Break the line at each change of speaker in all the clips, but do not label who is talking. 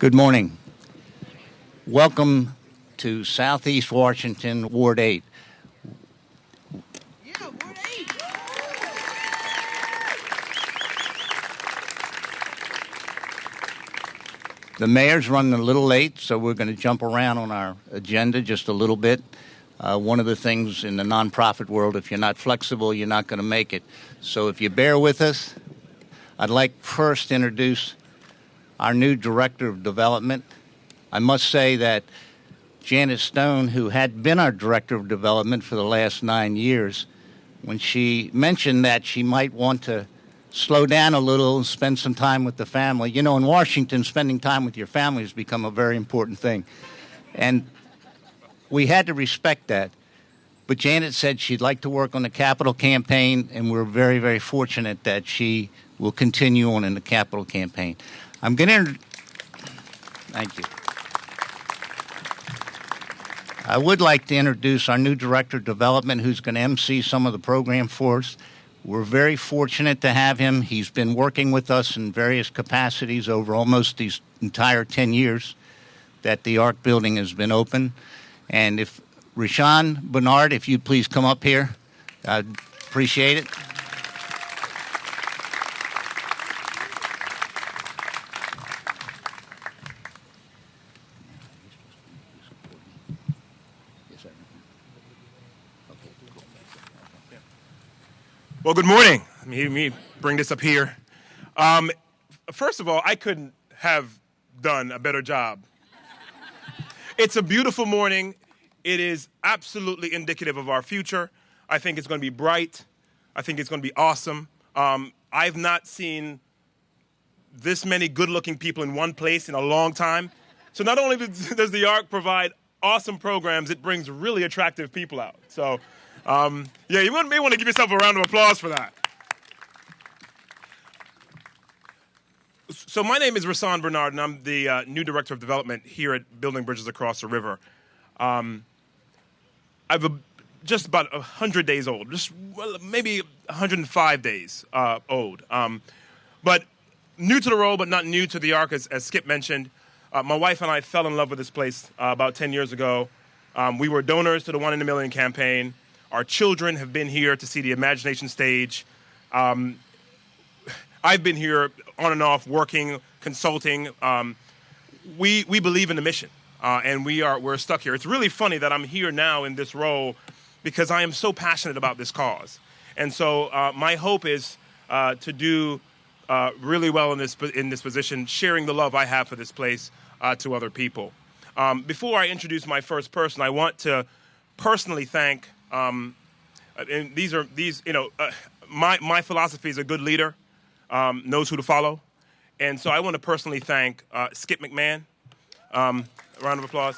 Good morning. Welcome to Southeast Washington, Ward 8.
Yeah, Ward 8.
The mayor's running a little late, so we're going to jump around on our agenda just a little bit. One of the things in the nonprofit world, if you're not flexible, you're not going to make it. So if you bear with us, I'd like first to introduce our new Director of Development. I must say that Janet Stone, who had been our Director of Development for the last 9 years, when she mentioned that she might want to slow down a little and spend some time with the family. You know, in Washington, spending time with your family has become a very important thing. And we had to respect that. But Janet said she'd like to work on the capital campaign, and we're very, very fortunate that she will continue on in the capital campaign. I'm going to... Thank you. I would like to introduce our new Director of Development, who's going to MC some of the program for us. We're very fortunate to have him. He's been working with us in various capacities over almost these entire 10 years that the ARC building has been open. And if Rashawn Bernard, if you'd please come up here, I'd appreciate it.
Well, good morning. Let me bring this up here. First of all, I couldn't have done a better job. It's a beautiful morning. It is absolutely indicative of our future. I think it's going to be bright. I think it's going to be awesome. I've not seen this many good-looking people in one place in a long time. So not only does the ARC provide awesome programs, it brings really attractive people out. So, yeah, you may want to give yourself a round of applause for that. So my name is Rashawn Bernard, and I'm the new Director of Development here at Building Bridges Across the River. I'm just about 100 days old, maybe 105 days old. But new to the role, but not new to the ARC, as Skip mentioned. My wife and I fell in love with this place about 10 years ago. We were donors to the 1 in a Million campaign. Our children have been here to see the Imagination Stage. I've been here on and off, working, consulting. We believe in the mission, and we're stuck here. It's really funny that I'm here now in this role because I am so passionate about this cause. And so my hope is to do really well in this position, sharing the love I have for this place to other people. Before I introduce my first person, I want to personally thank. And my philosophy is a good leader knows who to follow, and so I want to personally thank Skip McMahon. Round of applause.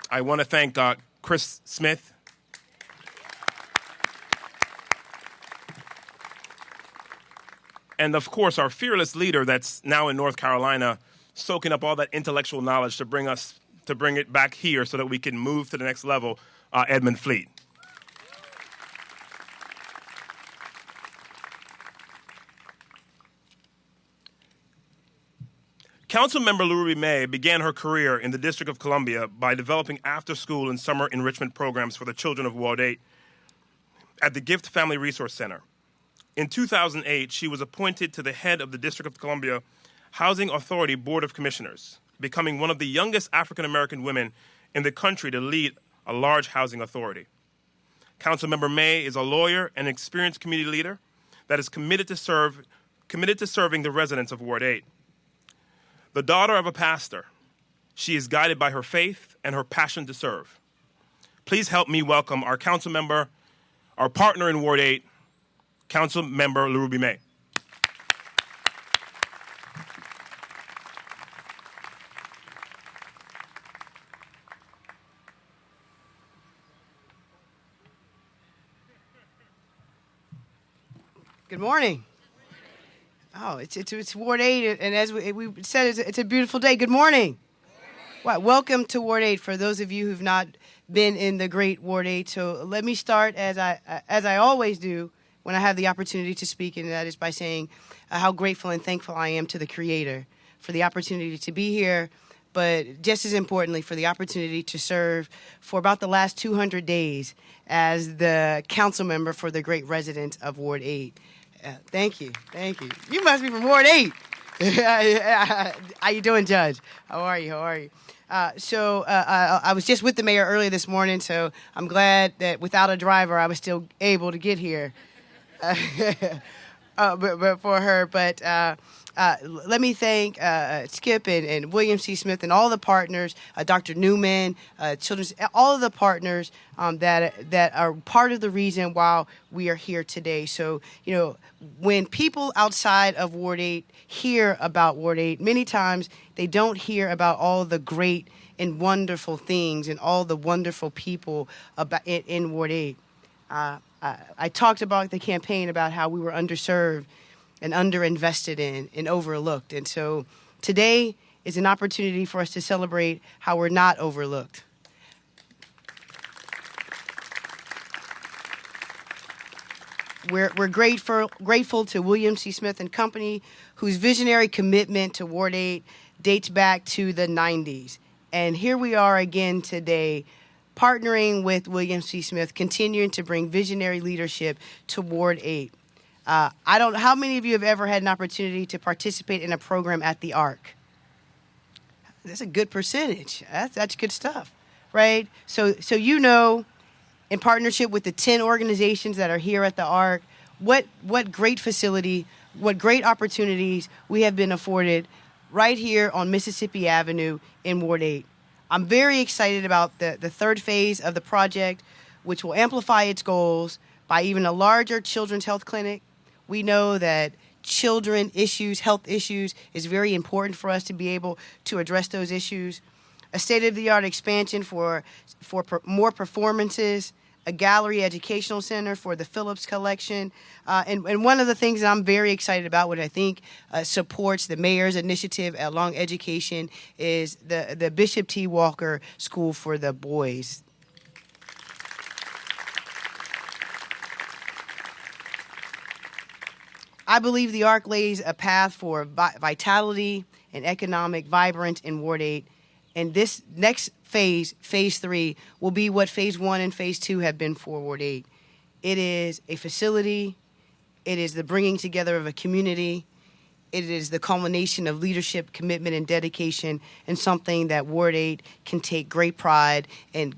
I want to thank Chris Smith. And of course, our fearless leader that's now in North Carolina, soaking up all that intellectual knowledge to bring it back here so that we can move to the next level, Edmund Fleet. Councilmember LaRuby May began her career in the District of Columbia by developing after-school and summer enrichment programs for the children of Ward 8 at the Gift Family Resource Center. In 2008, she was appointed to the head of the District of Columbia Housing Authority Board of Commissioners, becoming one of the youngest African-American women in the country to lead a large housing authority. Councilmember May is a lawyer and experienced community leader that is committed to serving the residents of Ward 8. The daughter of a pastor, she is guided by her faith and her passion to serve. Please help me welcome our council member, our partner in Ward 8, Council Member LaRuby May.
Good morning. Oh, it's Ward 8, and as we said, it's a beautiful day. Good morning. Well, welcome to Ward 8 for those of you who've not been in the great Ward 8. So let me start as I always do when I have the opportunity to speak, and that is by saying how grateful and thankful I am to the Creator for the opportunity to be here, but just as importantly, for the opportunity to serve for about the last 200 days as the council member for the great residents of Ward 8. Thank you. Thank you. You must be from Ward 8. How you doing, Judge? How are you? I was just with the mayor earlier this morning, so I'm glad that without a driver, I was still able to get here. Let me thank Skip and William C. Smith and all the partners, Dr. Newman, all of the partners that are part of the reason why we are here today. So, when people outside of Ward 8 hear about Ward 8, many times they don't hear about all the great and wonderful things and all the wonderful people in Ward 8. I talked about the campaign about how we were underserved and underinvested in and overlooked. And so today is an opportunity for us to celebrate how we're not overlooked. We're grateful to William C. Smith and Company, whose visionary commitment to Ward 8 dates back to the 90s. And here we are again today, partnering with William C. Smith, continuing to bring visionary leadership to Ward 8. I don't know how many of you have ever had an opportunity to participate in a program at the Arc. That's a good percentage. That's good stuff, right? So in partnership with the 10 organizations that are here at the Arc, what great facility, what great opportunities we have been afforded right here on Mississippi Avenue in Ward 8. I'm very excited about the third phase of the project, which will amplify its goals by even a larger children's health clinic. We know that children issues, health issues, is very important for us to be able to address those issues. A state-of-the-art expansion for more performances, a gallery educational center for the Phillips Collection. And one of the things that I'm very excited about, what I think supports the mayor's initiative along education, is the Bishop T. Walker School for the Boys. I believe the Arc lays a path for vitality and economic vibrance in Ward 8. And this next phase, phase 3, will be what phase 1 and phase 2 have been for Ward 8. It is a facility. It is the bringing together of a community. It is the culmination of leadership, commitment, and dedication, and something that Ward 8 can take great pride and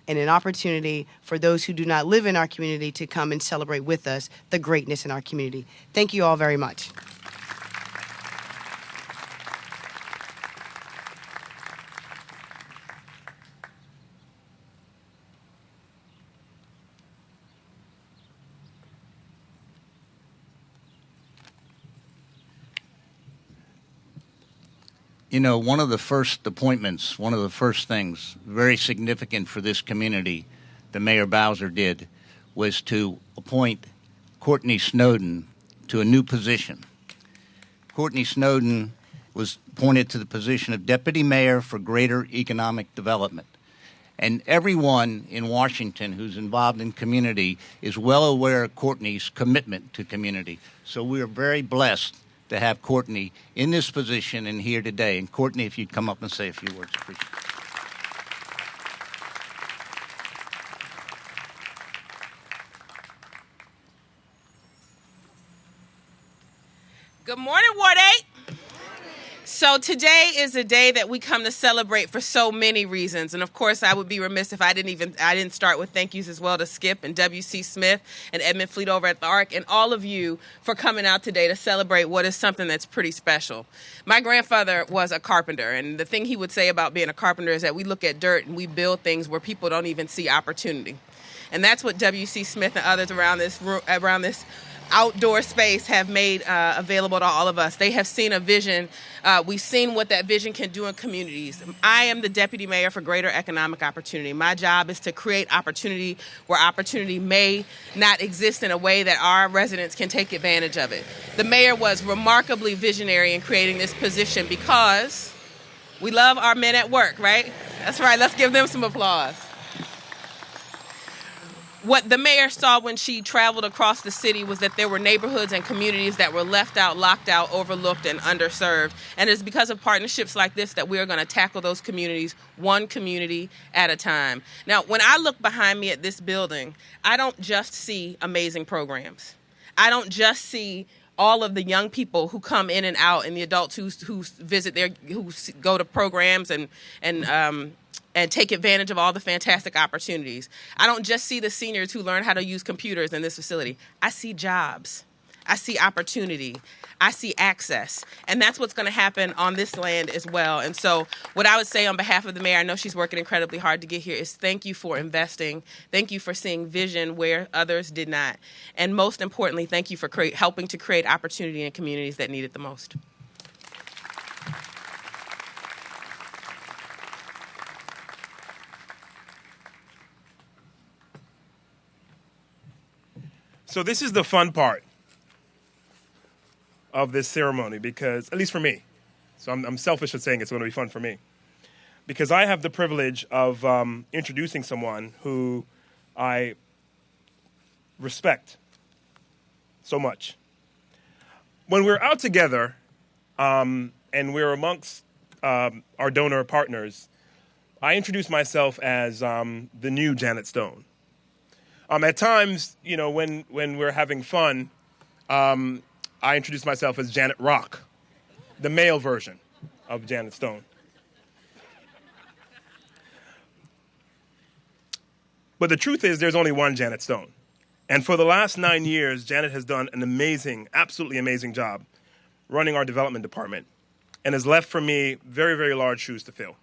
and an opportunity for those who do not live in our community to come and celebrate with us the greatness in our community. Thank you all very much.
One of the first appointments, one of the first things very significant for this community that Mayor Bowser did was to appoint Courtney Snowden to a new position. Courtney Snowden was appointed to the position of Deputy Mayor for Greater Economic Development. And everyone in Washington who's involved in community is well aware of Courtney's commitment to community. So we are very blessed to have Courtney in this position and here today. And Courtney, if you'd come up and say a few words, please.
Good morning, Ward 8. So today is a day that we come to celebrate for so many reasons. And of course, I would be remiss if I didn't start with thank yous as well to Skip and W.C. Smith and Edmund Fleet over at the Arc and all of you for coming out today to celebrate what is something that's pretty special. My grandfather was a carpenter, and the thing he would say about being a carpenter is that we look at dirt and we build things where people don't even see opportunity. And that's what W.C. Smith and others around this outdoor space have made available to all of us. They have seen a vision. We've seen what that vision can do in communities. I am the Deputy Mayor for Greater Economic Opportunity. My job is to create opportunity where opportunity may not exist in a way that our residents can take advantage of it. The mayor was remarkably visionary in creating this position because we love our men at work, right? That's right. Let's give them some applause. What the mayor saw when she traveled across the city was that there were neighborhoods and communities that were left out, locked out, overlooked, and underserved. And it's because of partnerships like this that we are going to tackle those communities one community at a time. Now, when I look behind me at this building, I don't just see amazing programs. I don't just see all of the young people who come in and out, and the adults who visit there, who go to programs and take advantage of all the fantastic opportunities. I don't just see the seniors who learn how to use computers in this facility. I see jobs. I see opportunity. I see access. And that's what's going to happen on this land as well. And so what I would say on behalf of the mayor, I know she's working incredibly hard to get here, is thank you for investing. Thank you for seeing vision where others did not. And most importantly, thank you for helping to create opportunity in communities that need it the most.
So this is the fun part of this ceremony, because, at least for me, so I'm selfish at saying it's going to be fun for me, because I have the privilege of introducing someone who I respect so much. When we're out together and we're amongst our donor partners, I introduce myself as the new Janet Stone. At times, you know, when we're having fun, I introduce myself as Janet Rock, the male version of Janet Stone. But the truth is, there's only one Janet Stone. And for the last 9 years, Janet has done an amazing, absolutely amazing job running our development department, and has left for me very, very large shoes to fill.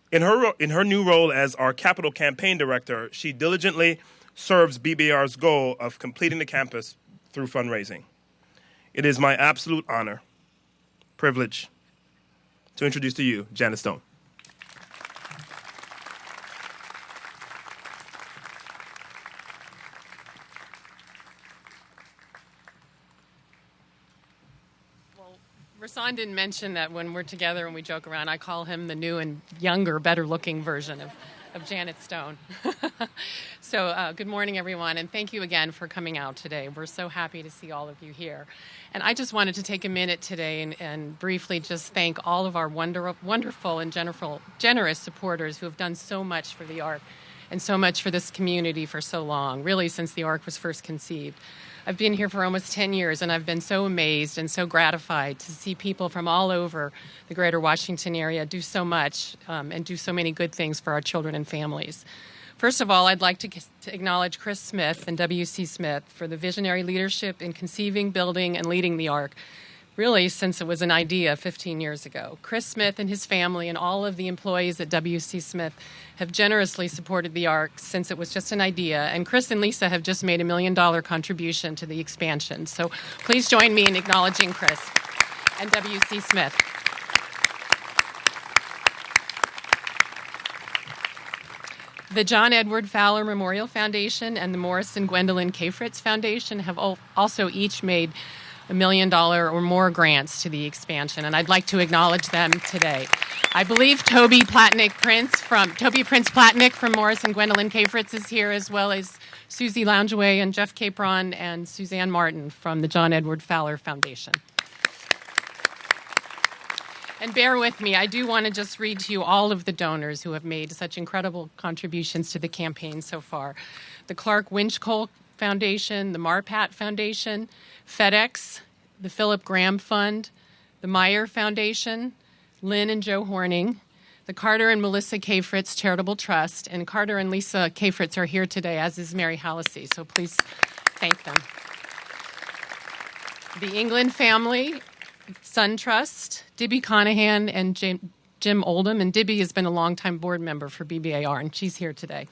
In her new role as our capital campaign director, she diligently serves BBR's goal of completing the campus through fundraising. It is my absolute honor, privilege, to introduce to you Janet Stone.
Rahsaan didn't mention that when we're together and we joke around, I call him the new and younger, better-looking version of Janet Stone. So good morning, everyone, and thank you again for coming out today. We're so happy to see all of you here. And I just wanted to take a minute today and briefly just thank all of our wonderful and generous supporters who have done so much for the ARC and so much for this community for so long, really since the ARC was first conceived. I've been here for almost 10 years, and I've been so amazed and so gratified to see people from all over the greater Washington area do so much and do so many good things for our children and families. First of all, I'd like to acknowledge Chris Smith and W.C. Smith for the visionary leadership in conceiving, building, and leading the ARC, really since it was an idea 15 years ago. Chris Smith and his family and all of the employees at W.C. Smith have generously supported the ARC since it was just an idea, and Chris and Lisa have just made $1 million contribution to the expansion. So please join me in acknowledging Chris and W.C. Smith. The John Edward Fowler Memorial Foundation and the Morris and Gwendolyn K. Fritz Foundation have also each made $1 million or more grants to the expansion, and I'd like to acknowledge them today. I believe Toby Prince Platnick from Morris and Gwendolyn K. Fritz is here, as well as Susie Loungeway and Jeff Capron and Suzanne Martin from the John Edward Fowler Foundation. And bear with me, I do want to just read to you all of the donors who have made such incredible contributions to the campaign so far. The Clark Winchcole Foundation, the Marpat Foundation, FedEx, the Philip Graham Fund, the Meyer Foundation, Lynn and Joe Horning, the Carter and Melissa K. Fritz Charitable Trust, and Carter and Lisa K. Fritz are here today, as is Mary Hallisey, so please thank them. The England Family, Sun Trust, Dibby Conahan, and Jim Oldham, and Dibby has been a longtime board member for BBAR, and she's here today.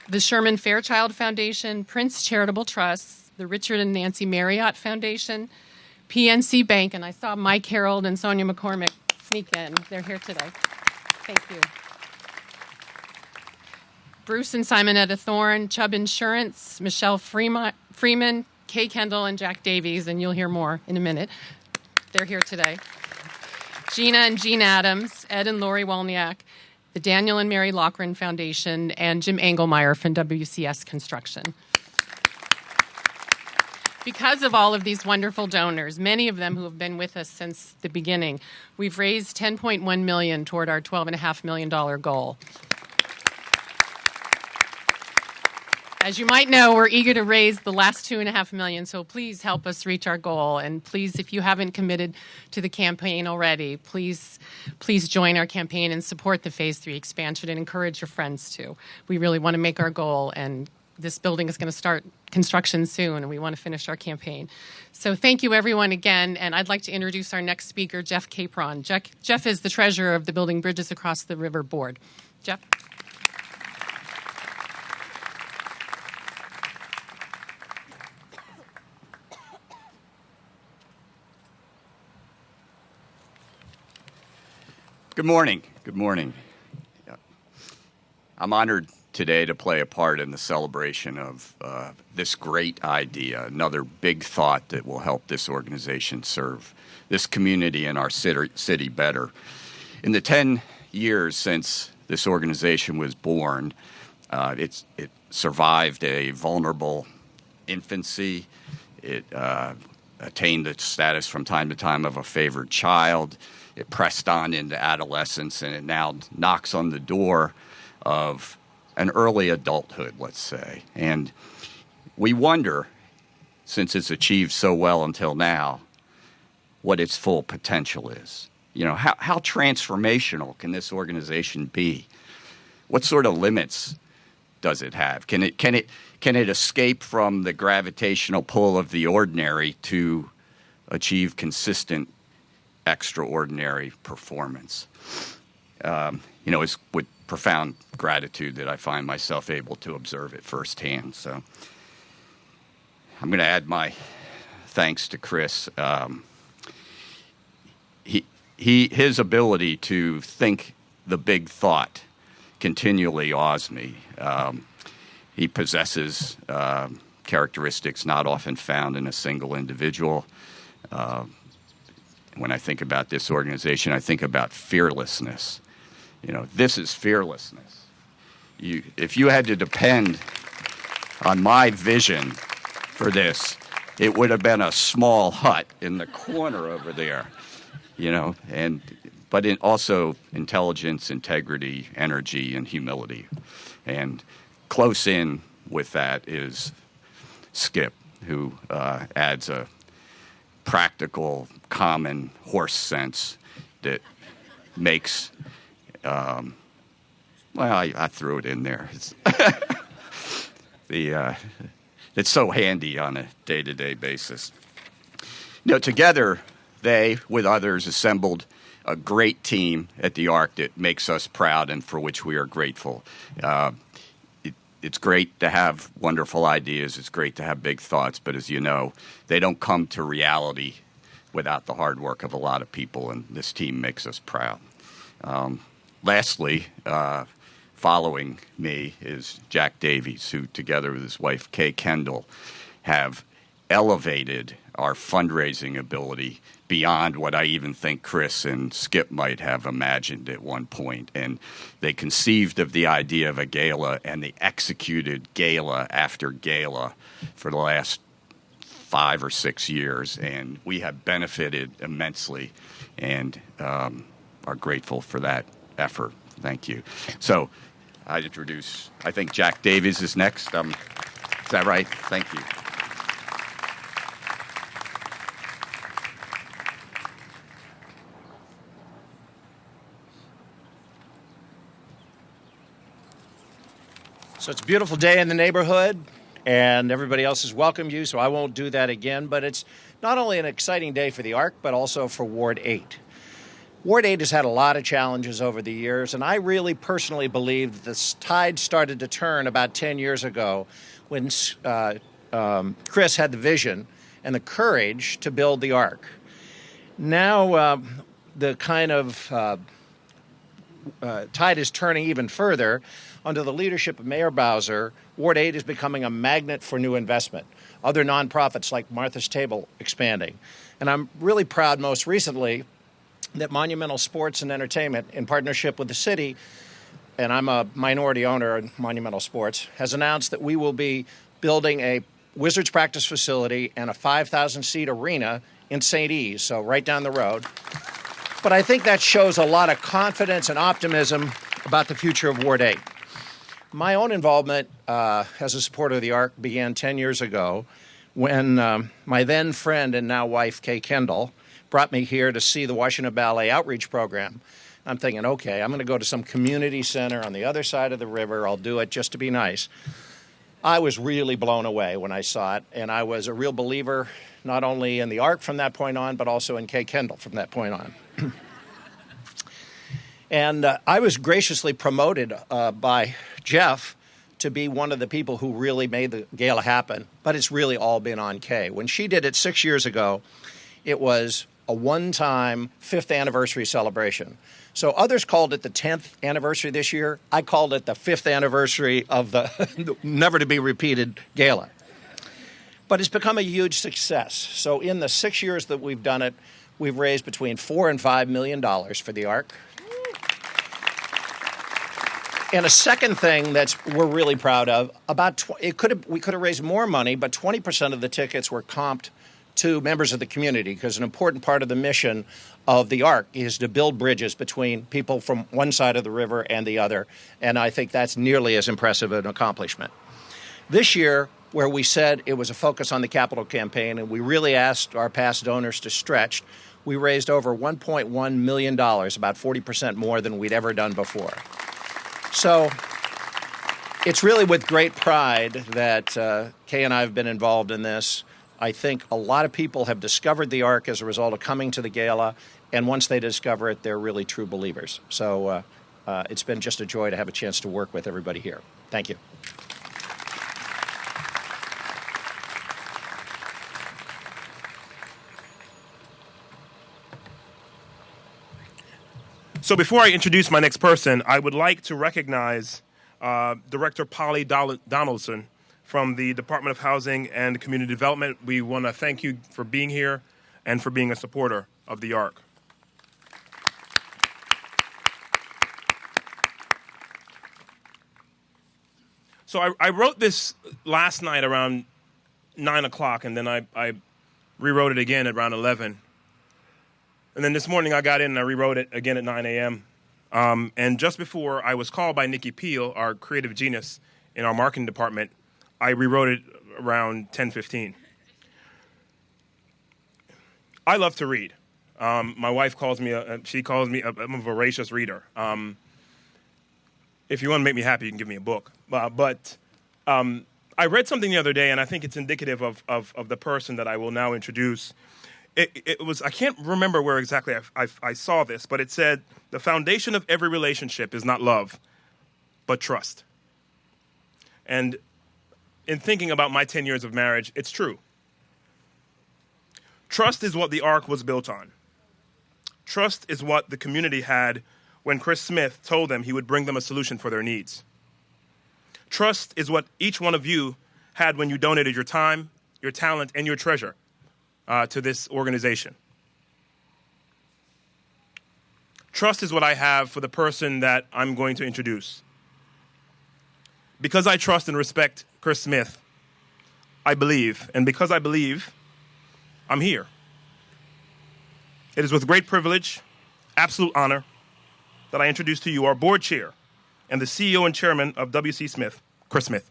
The Sherman Fairchild Foundation, Prince Charitable Trust, the Richard and Nancy Marriott Foundation, PNC Bank, and I saw Mike Harold and Sonia McCormick sneak in. They're here today. Thank you. Bruce and Simonetta Thorne, Chubb Insurance, Michelle Freeman, Kay Kendall, and Jack Davies, and you'll hear more in a minute. They're here today. Gina and Jean Adams, Ed and Lori Wolniak, the Daniel and Mary Loughran Foundation, and Jim Engelmeyer from WCS Construction. Because of all of these wonderful donors, many of them who have been with us since the beginning, we've raised $10.1 million toward our $12.5 million goal. As you might know, we're eager to raise the last $2.5 million, so please help us reach our goal. And please, if you haven't committed to the campaign already, please join our campaign and support the Phase 3 expansion and encourage your friends to. We really want to make our goal, and this building is going to start construction soon, and we want to finish our campaign. So thank you, everyone, again. And I'd like to introduce our next speaker, Jeff Capron. Jeff is the treasurer of the Building Bridges Across the River Board. Jeff?
Good morning. Good morning. I'm honored today to play a part in the celebration of this great idea, another big thought that will help this organization serve this community and our city better. In the 10 years since this organization was born, it survived a vulnerable infancy. It attained the status from time to time of a favored child. It pressed on into adolescence, and it now knocks on the door of an early adulthood, let's say. And we wonder, since it's achieved so well until now, what its full potential is. You know, how transformational can this organization be? What sort of limits does it have? Can it escape from the gravitational pull of the ordinary to achieve consistent extraordinary performance? It's with profound gratitude that I find myself able to observe it firsthand. So I'm going to add my thanks to Chris. His ability to think the big thought continually awes me. He possesses characteristics not often found in a single individual. When I think about this organization, I think about fearlessness. You know, this is fearlessness. If you had to depend on my vision for this, it would have been a small hut in the corner over there, you know, but also intelligence, integrity, energy, and humility. And close in with that is Skip, who adds a practical, common horse sense that makes, I threw it in there. It's so handy on a day-to-day basis. You know, together, they, with others, assembled a great team at the Arc that makes us proud and for which we are grateful. It's great to have wonderful ideas. It's great to have big thoughts. But as you know, they don't come to reality without the hard work of a lot of people, and this team makes us proud. Lastly, following me is Jack Davies, who, together with his wife, Kay Kendall, have elevated our fundraising ability beyond what I even think Chris and Skip might have imagined at one point. And they conceived of the idea of a gala, and they executed gala after gala for the last 5 or 6 years. And we have benefited immensely and are grateful for that effort. Thank you. So I think Jack Davies is next. Is that right? Thank you.
So it's a beautiful day in the neighborhood, and everybody else has welcomed you, so I won't do that again. But it's not only an exciting day for the Arc, but also for Ward 8. Ward 8 has had a lot of challenges over the years, and I really personally believe that this tide started to turn about 10 years ago when Chris had the vision and the courage to build the Arc. Now the kind of tide is turning even further. Under the leadership of Mayor Bowser, Ward 8 is becoming a magnet for new investment. Other nonprofits like Martha's Table expanding. And I'm really proud most recently that Monumental Sports and Entertainment, in partnership with the city, and I'm a minority owner in Monumental Sports, has announced that we will be building a Wizards practice facility and a 5,000-seat arena in St. E's, so right down the road. But I think that shows a lot of confidence and optimism about the future of Ward 8. My own involvement as a supporter of the ARC began 10 years ago when my then friend and now wife, Kay Kendall, brought me here to see the Washington Ballet Outreach Program. I'm thinking, okay, I'm going to go to some community center on the other side of the river. I'll do it just to be nice. I was really blown away when I saw it, and I was a real believer not only in the ARC from that point on, but also in Kay Kendall from that point on. And I was graciously promoted by Jeff to be one of the people who really made the gala happen, but it's really all been on Kay. When she did it 6 years ago, it was a one-time 5th anniversary celebration. So others called it the 10th anniversary this year. I called it the 5th anniversary of the never-to-be-repeated gala. But it's become a huge success. So in the 6 years that we've done it, we've raised between $4 and $5 million for the ARC. And a second thing that we're really proud of, we could have raised more money, but 20% of the tickets were comped to members of the community, because an important part of the mission of the ARC is to build bridges between people from one side of the river and the other, and I think that's nearly as impressive an accomplishment. This year, where we said it was a focus on the capital campaign and we really asked our past donors to stretch, we raised over $1.1 million, about 40% more than we'd ever done before. So it's really with great pride that Kay and I have been involved in this. I think a lot of people have discovered the ARC as a result of coming to the gala, and once they discover it, they're really true believers. So it's been just a joy to have a chance to work with everybody here. Thank you.
So before I introduce my next person, I would like to recognize Director Polly Donaldson from the Department of Housing and Community Development. We want to thank you for being here and for being a supporter of the ARC. So I wrote this last night around 9 o'clock, and then I rewrote it again at around 11. And then this morning I got in and I rewrote it again at 9 a.m. And just before I was called by Nikki Peel, our creative genius in our marketing department, I rewrote it around 10:15. I love to read. My wife calls me, I'm a voracious reader. If you want to make me happy, you can give me a book. But I read something the other day, and I think it's indicative of the person that I will now introduce. It was, I can't remember where exactly I saw this, but it said, the foundation of every relationship is not love, but trust. And in thinking about my 10 years of marriage, it's true. Trust is what the ARC was built on. Trust is what the community had when Chris Smith told them he would bring them a solution for their needs. Trust is what each one of you had when you donated your time, your talent, and your treasure to this organization. Trust is what I have for the person that I'm going to introduce. Because I trust and respect Chris Smith, I believe, and because I believe, I'm here. It is with great privilege, absolute honor, that I introduce to you our board chair and the CEO and chairman of W.C. Smith, Chris Smith.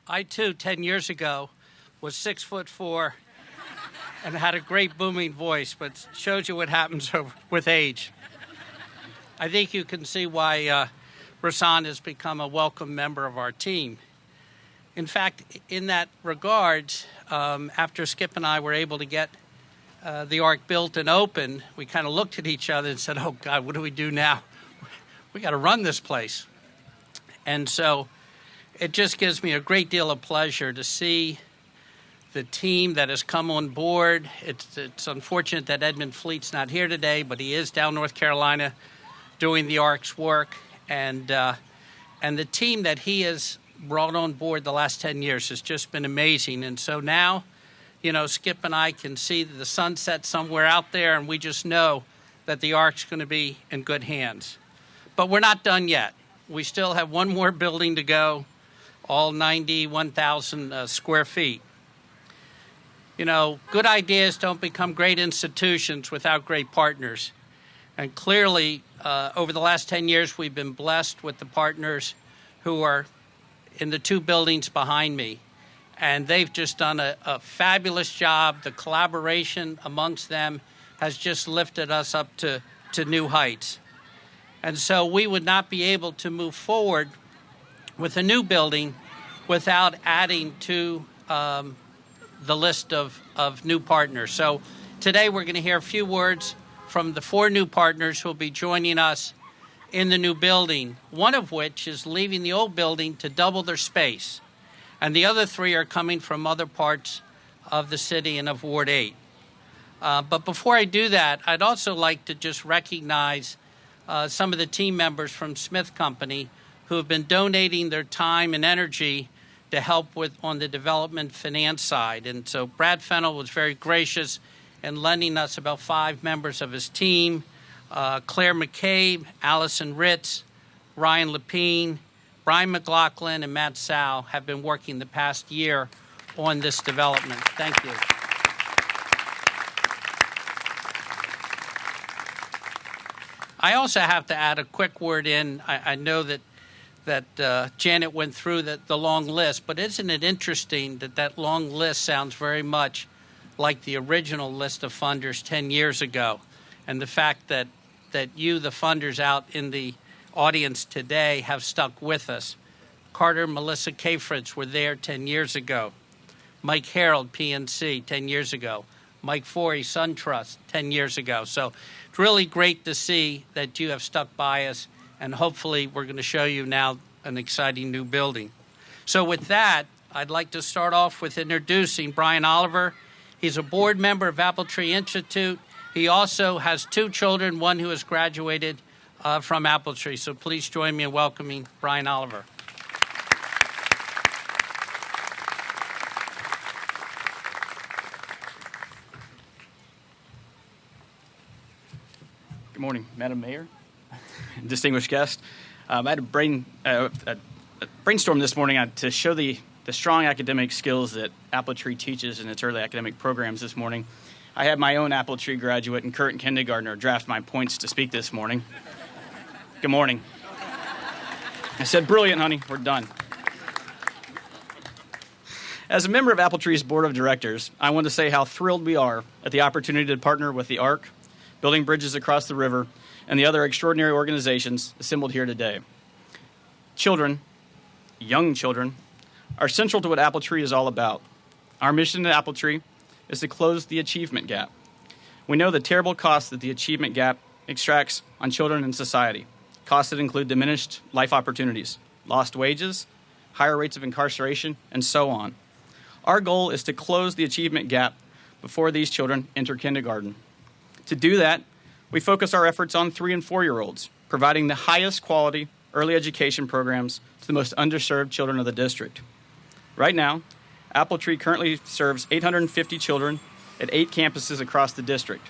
I, too, 10 years ago, was 6'4" and had a great booming voice, but shows you what happens with age. I think you can see why Rasan has become a welcome member of our team. In fact, in that regard, after Skip and I were able to get the ARC built and open, we kind of looked at each other and said, oh, God, what do we do now? We got to run this place. And so it just gives me a great deal of pleasure to see the team that has come on board. It's unfortunate that Edmund Fleet's not here today, but he is down North Carolina doing the ARC's work. And the team that he has brought on board the last 10 years has just been amazing. And so now, Skip and I can see the sunset somewhere out there, and we just know that the Ark's going to be in good hands. But we're not done yet. We still have one more building to go, all 91,000 square feet. Good ideas don't become great institutions without great partners. And clearly, over the last 10 years, we've been blessed with the partners who are in the two buildings behind me. And they've just done a fabulous job. The collaboration amongst them has just lifted us up to new heights. And so we would not be able to move forward with a new building without adding to the list of new partners. So today we're going to hear a few words from the 4 new partners who will be joining us in the new building, one of which is leaving the old building to double their space. And the other 3 are coming from other parts of the city and of Ward 8. But before I do that, I'd also like to just recognize some of the team members from Smith Company who have been donating their time and energy to help on the development finance side. And so Brad Fennell was very gracious in lending us about 5 members of his team. Claire McCabe, Allison Ritz, Ryan Lepine, Brian McLaughlin, and Matt Sow have been working the past year on this development. Thank you. I also have to add a quick word in. I know that Janet went through the long list, but isn't it interesting that long list sounds very much like the original list of funders 10 years ago, and the fact that you, the funders out in the audience today, have stuck with us. Carter and Melissa Kafritz were there 10 years ago. Mike Harold, PNC, 10 years ago. Mike Forey, SunTrust, 10 years ago. So it's really great to see that you have stuck by us, and hopefully we're going to show you now an exciting new building. So with that, I'd like to start off with introducing Brian Oliver. He's a board member of Apple Tree Institute. He also has 2 children, one who has graduated from Apple Tree. So please join me in welcoming Brian Oliver.
Good morning, Madam Mayor, distinguished guests. I had a brainstorm this morning to show the strong academic skills that Apple Tree teaches in its early academic programs this morning. I had my own Apple Tree graduate and current kindergartner draft my points to speak this morning. Good morning. I said, brilliant, honey, we're done. As a member of Apple Tree's board of directors, I want to say how thrilled we are at the opportunity to partner with the ARC, Building Bridges Across the River, and the other extraordinary organizations assembled here today. Children, young children, are central to what Apple Tree is all about. Our mission at Apple Tree is to close the achievement gap. We know the terrible costs that the achievement gap extracts on children and society, costs that include diminished life opportunities, lost wages, higher rates of incarceration, and so on. Our goal is to close the achievement gap before these children enter kindergarten. To do that, we focus our efforts on 3- and 4-year-olds, providing the highest quality early education programs to the most underserved children of the district. Right now, Apple Tree currently serves 850 children at 8 campuses across the district.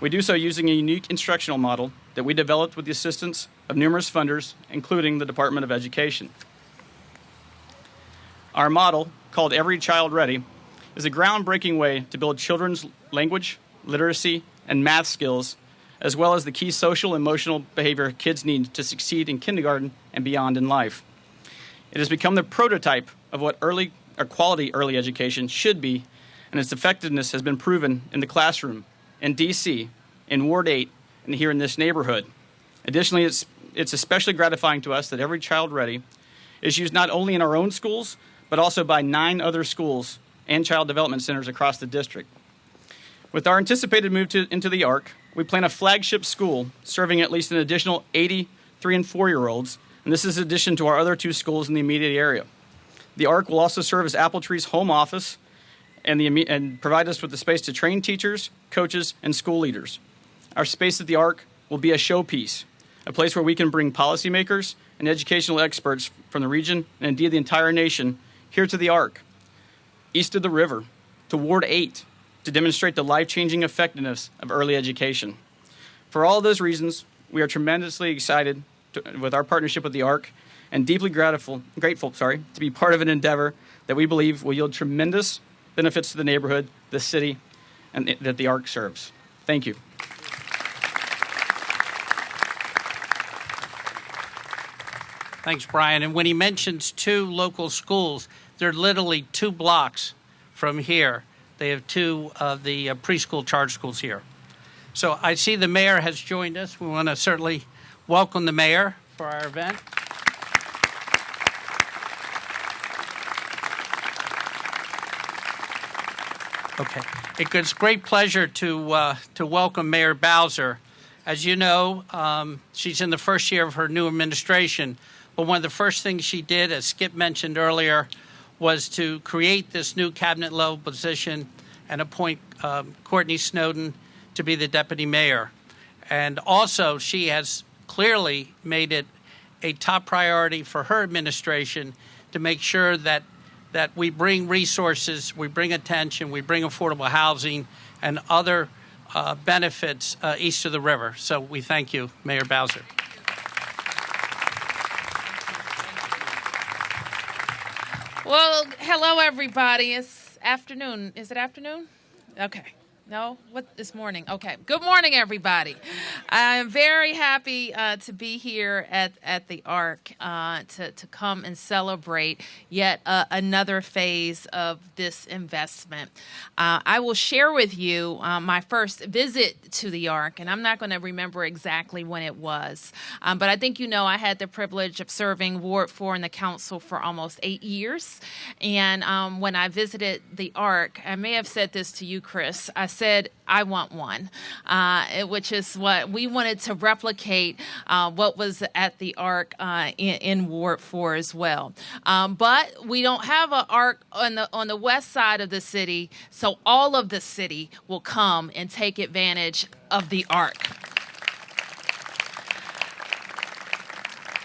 We do so using a unique instructional model that we developed with the assistance of numerous funders, including the Department of Education. Our model, called Every Child Ready, is a groundbreaking way to build children's language, literacy, and math skills, as well as the key social and emotional behavior kids need to succeed in kindergarten and beyond in life. It has become the prototype of what quality early education should be, and its effectiveness has been proven in the classroom, in D.C., in Ward 8, and here in this neighborhood. Additionally, it's especially gratifying to us that Every Child Ready is used not only in our own schools, but also by 9 other schools and child development centers across the district. With our anticipated move into the ARC, we plan a flagship school serving at least an additional 80 3- and 4-year-olds, and this is in addition to our other 2 schools in the immediate area. The ARC will also serve as Apple Tree's home office and provide us with the space to train teachers, coaches, and school leaders. Our space at the ARC will be a showpiece, a place where we can bring policymakers, and educational experts from the region and indeed the entire nation here to the Arc, east of the river, to Ward 8, to demonstrate the life-changing effectiveness of early education. For all those reasons, we are tremendously excited with our partnership with the Arc and deeply grateful to be part of an endeavor that we believe will yield tremendous benefits to the neighborhood, the city, and that the Arc serves. Thank you.
Thanks, Brian. And when he mentions 2 local schools, they're literally 2 blocks from here. They have 2 of the preschool charter schools here. So I see the mayor has joined us. We want to certainly welcome the mayor for our event. Okay. It's a great pleasure to welcome Mayor Bowser. As you know, she's in the first year of her new administration. But one of the first things she did, as Skip mentioned earlier, was to create this new cabinet-level position and appoint Courtney Snowden to be the deputy mayor. And also, she has clearly made it a top priority for her administration to make sure that we bring resources, we bring attention, we bring affordable housing and other benefits east of the river. So we thank you, Mayor Bowser.
Well, hello, everybody. It's afternoon. Is it afternoon? Okay. No? What? This morning. Okay. Good morning, everybody. I'm very happy to be here at the Arc to come and celebrate yet another phase of this investment. I will share with you my first visit to the Arc, and I'm not going to remember exactly when it was, but I think you know I had the privilege of serving Ward 4 in the council for almost 8 years, and when I visited the Arc, I may have said this to you, Chris, I said, I want one, which is what we wanted to replicate what was at the Arc in Ward 4 as well. But we don't have an Arc on the west side of the city, so all of the city will come and take advantage of the Arc.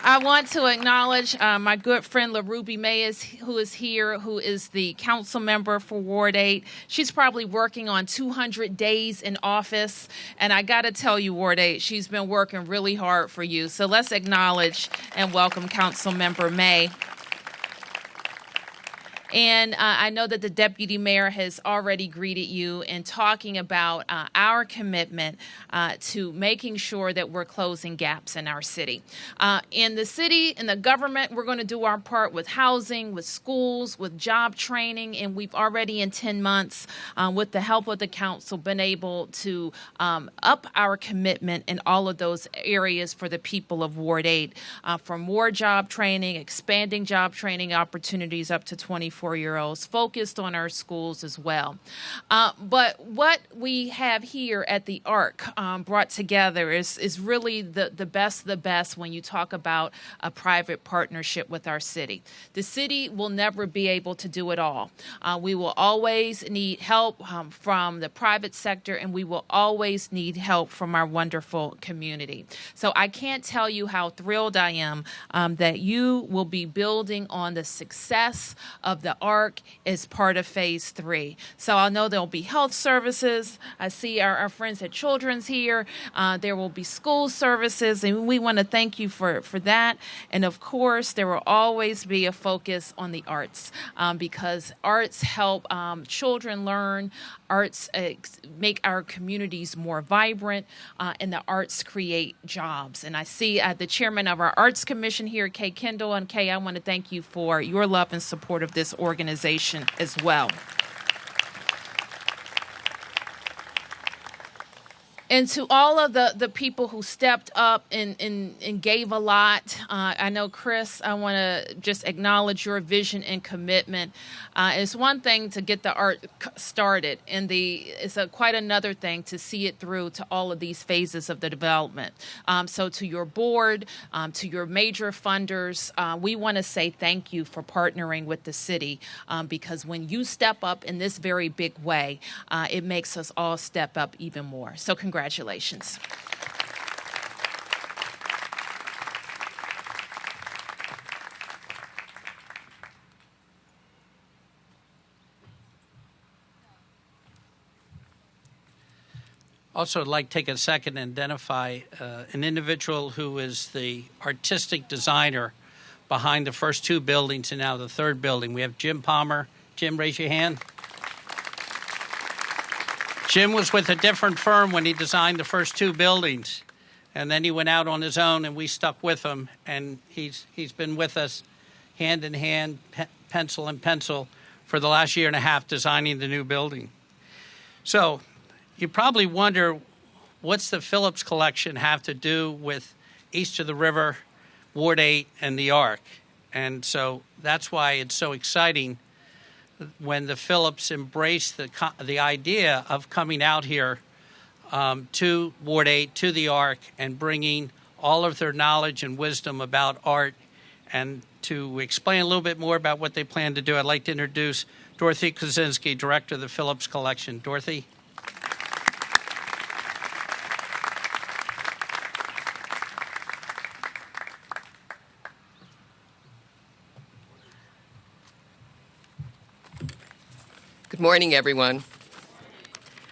I want to acknowledge my good friend LaRuby May, who is here, who is the council member for Ward 8. She's probably working on 200 days in office. And I got to tell you, Ward 8, she's been working really hard for you. So let's acknowledge and welcome Council Member May. And I know that the deputy mayor has already greeted you in talking about our commitment to making sure that we're closing gaps in our city. In the city, in the government, we're going to do our part with housing, with schools, with job training, and we've already in 10 months, with the help of the council, been able to up our commitment in all of those areas for the people of Ward 8, for more job training, expanding job training opportunities up to 24-year-olds, focused on our schools as well. But what we have here at the Arc brought together is really the best of the best when you talk about a private partnership with our city. The city will never be able to do it all. We will always need help from the private sector, and we will always need help from our wonderful community. So I can't tell you how thrilled I am that you will be building on the success of the Arc as part of Phase 3. So I know there'll be health services. I see our friends at Children's here. There will be school services, and we want to thank you for that. And of course, there will always be a focus on the arts because arts help children learn. Arts make our communities more vibrant, and the arts create jobs. And I see the chairman of our Arts Commission here, Kay Kendall. And Kay, I want to thank you for your love and support of this organization as well. And to all of the people who stepped up and gave a lot, I know, Chris, I want to just acknowledge your vision and commitment. It's one thing to get the art started, and it's quite another thing to see it through to all of these phases of the development. So to your board, to your major funders, we want to say thank you for partnering with the city because when you step up in this very big way, it makes us all step up even more. So congratulations.
Also, I'd like to take a second and identify an individual who is the artistic designer behind the first two buildings and now the third building. We have Jim Palmer. Jim, raise your hand. Jim was with a different firm when he designed the first two buildings, and then he went out on his own, and we stuck with him, and he's been with us hand in hand, pencil in pencil, for the last year and a half designing the new building. So you probably wonder, what's the Phillips Collection have to do with East of the River, Ward 8, and the Ark? And so that's why it's so exciting when the Phillips embraced the idea of coming out here to Ward 8, to the Ark, and bringing all of their knowledge and wisdom about art. And to explain a little bit more about what they plan to do, I'd like to introduce Dorothy Kosinski, Director of the Phillips Collection. Dorothy?
Good morning, everyone.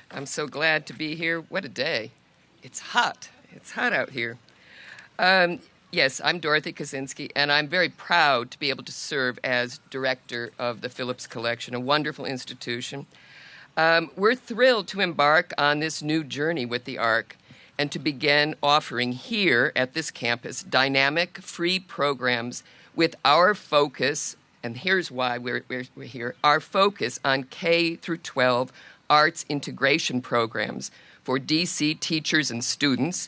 I'm so glad to be here. What a day. It's hot. It's hot out here. Yes, I'm Dorothy Kosinski, and I'm very proud to be able to serve as director of the Phillips Collection, a wonderful institution. We're thrilled to embark on this new journey with the Ark and to begin offering here at this campus dynamic, free programs with our focus, and here's why we're here, our focus on K through 12 arts integration programs for DC teachers and students,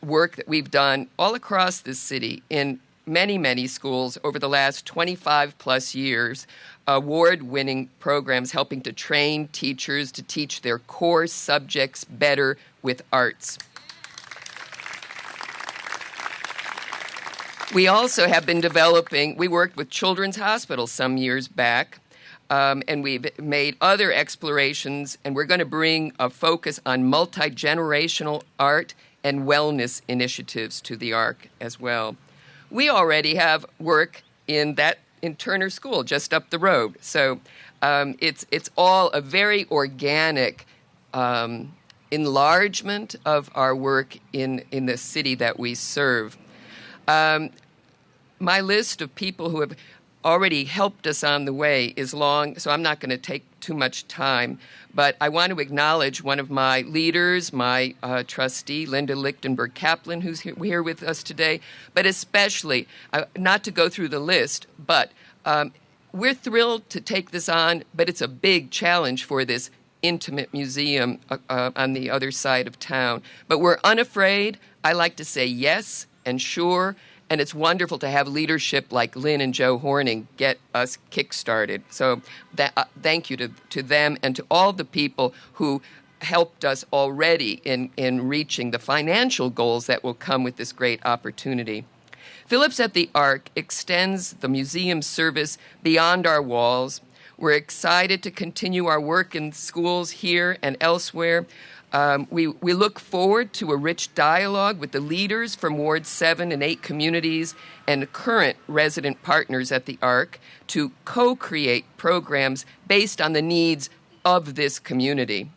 work that we've done all across this city in many, many schools over the last 25 plus years, award-winning programs helping to train teachers to teach their core subjects better with arts. We also have been developing, we worked with Children's Hospital some years back, and we've made other explorations, and we're going to bring a focus on multi-generational art and wellness initiatives to the Ark as well. We already have work in Turner School just up the road, so it's all a very organic enlargement of our work in the city that we serve. My list of people who have already helped us on the way is long, so I'm not going to take too much time. But I want to acknowledge one of my leaders, my trustee, Linda Lichtenberg Kaplan, who's here with us today, but especially, not to go through the list, but we're thrilled to take this on, but it's a big challenge for this intimate museum on the other side of town. But we're unafraid. I like to say yes and sure, and it's wonderful to have leadership like Lynn and Joe Horning get us kick-started. So thank you to them and to all the people who helped us already in reaching the financial goals that will come with this great opportunity. Phillips at the Ark extends the museum service beyond our walls. We're excited to continue our work in schools here and elsewhere. We look forward to a rich dialogue with the leaders from Ward 7 and 8 communities and current resident partners at the Ark to co-create programs based on the needs of this community.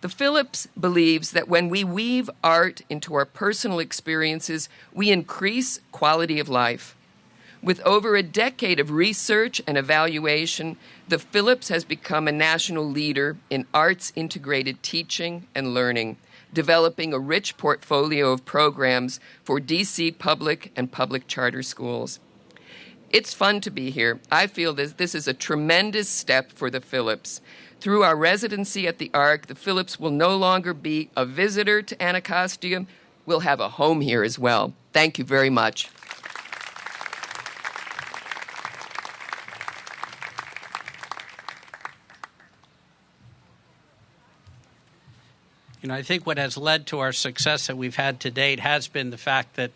The Phillips believes that when we weave art into our personal experiences, we increase quality of life. With over a decade of research and evaluation, the Phillips has become a national leader in arts-integrated teaching and learning, developing a rich portfolio of programs for DC public and public charter schools. It's fun to be here. I feel this is a tremendous step for the Phillips. Through our residency at the Ark, the Phillips will no longer be a visitor to Anacostia. We'll have a home here as well. Thank you very much.
You know, I think what has led to our success that we've had to date has been the fact that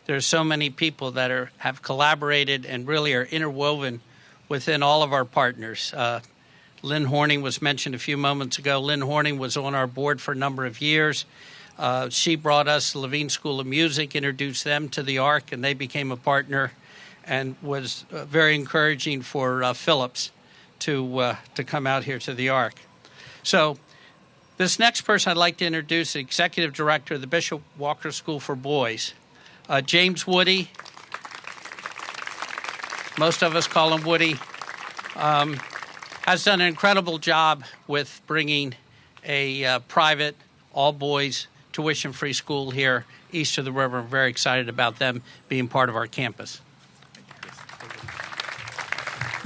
there's so many people that have collaborated and really are interwoven within all of our partners. Lynn Horning was mentioned a few moments ago. Lynn Horning was on our board for a number of years. She brought us the Levine School of Music, introduced them to the Ark, and they became a partner, and was very encouraging for Phillips to come out here to the Ark. So This next person I'd like to introduce, the Executive Director of the Bishop Walker School for Boys, James Woody. Most of us call him Woody. Has done an incredible job with bringing a private, all-boys, tuition-free school here east of the river. I'm very excited about them being part of our campus.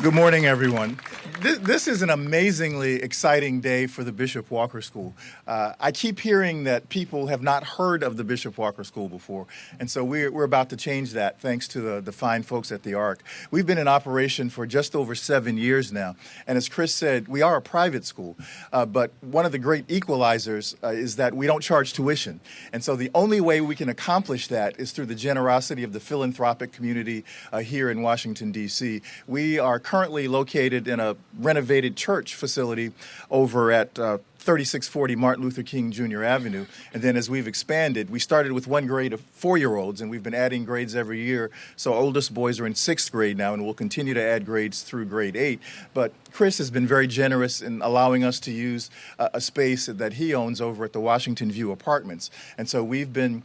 Good morning, everyone. This is an amazingly exciting day for the Bishop Walker School. I keep hearing that people have not heard of the Bishop Walker School before, and so we're about to change that thanks to the fine folks at the ARC. We've been in operation for just over 7 years now, and as Chris said, we are a private school, but one of the great equalizers is that we don't charge tuition, and so the only way we can accomplish that is through the generosity of the philanthropic community here in Washington, D.C. We are currently located in a renovated church facility over at 3640 Martin Luther King Jr. Avenue. And then as we've expanded, we started with one grade of 4-year-olds, and we've been adding grades every year. So oldest boys are in 6th grade now, and we'll continue to add grades through grade 8. But Chris has been very generous in allowing us to use a space that he owns over at the Washington View Apartments. And so we've been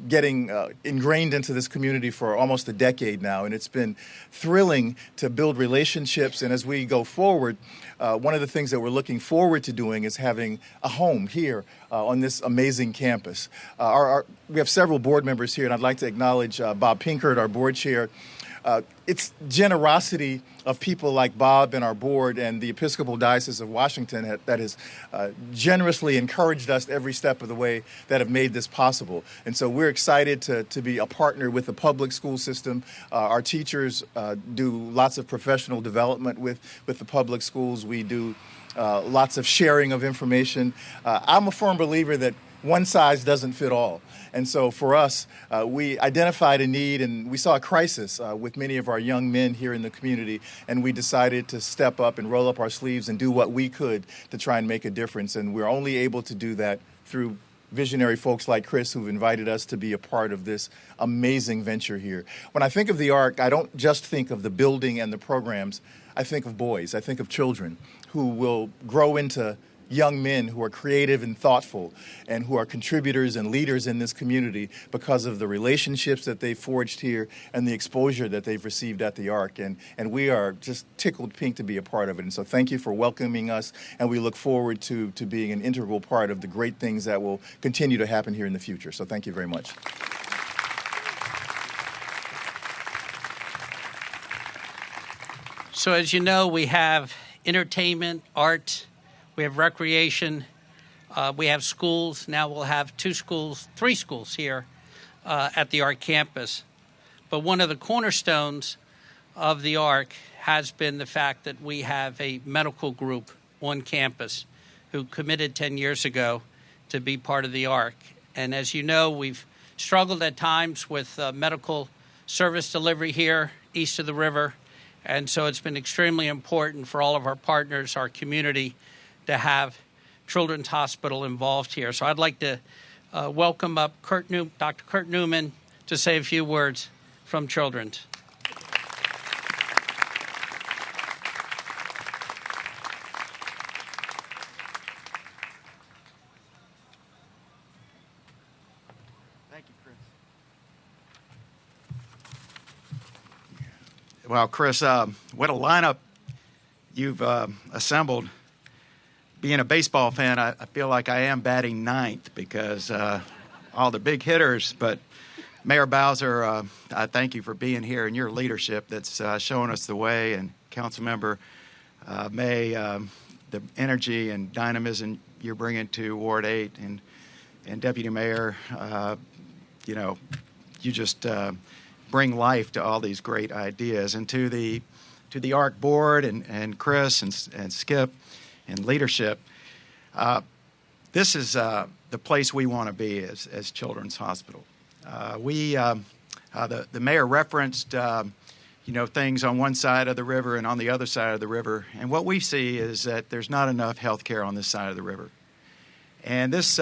getting ingrained into this community for almost a decade now, and it's been thrilling to build relationships. And as we go forward, one of the things that we're looking forward to doing is having a home here on this amazing campus. We have several board members here, and I'd like to acknowledge Bob Pinkert, our board chair. It's generosity of people like Bob and our board and the Episcopal Diocese of Washington that has generously encouraged us every step of the way that have made this possible. And so we're excited to be a partner with the public school system. Our teachers do lots of professional development with the public schools. We do lots of sharing of information. I'm a firm believer that one size doesn't fit all. And so for us, we identified a need and we saw a crisis with many of our young men here in the community, and we decided to step up and roll up our sleeves and do what we could to try and make a difference. And we're only able to do that through visionary folks like Chris, who've invited us to be a part of this amazing venture here. When I think of the ARC, I don't just think of the building and the programs. I think of boys. I think of children who will grow into young men who are creative and thoughtful and who are contributors and leaders in this community because of the relationships that they've forged here and the exposure that they've received at the ARC. And we are just tickled pink to be a part of it. And so thank you for welcoming us, and we look forward to being an integral part of the great things that will continue to happen here in the future. So thank you very much.
So as you know, we have entertainment, art, we have recreation, we have schools. Now we'll have 3 schools here at the ARC campus. But one of the cornerstones of the ARC has been the fact that we have a medical group on campus who committed 10 years ago to be part of the ARC. And as you know, we've struggled at times with medical service delivery here east of the river. And so it's been extremely important for all of our partners, our community, to have Children's Hospital involved here. So I'd like to welcome up Dr. Kurt Newman to say a few words from Children's.
Thank you, Chris. Well, Chris, what a lineup you've assembled. Being a baseball fan, I feel like I am batting ninth because all the big hitters. But Mayor Bowser, I thank you for being here and your leadership that's showing us the way. And Councilmember May, the energy and dynamism you're bringing to Ward 8, and Deputy Mayor, you just bring life to all these great ideas. And to the ARC board and Chris and Skip and leadership, this is the place we want to be as Children's Hospital. The mayor referenced things on one side of the river and on the other side of the river, and what we see is that there's not enough health care on this side of the river. And this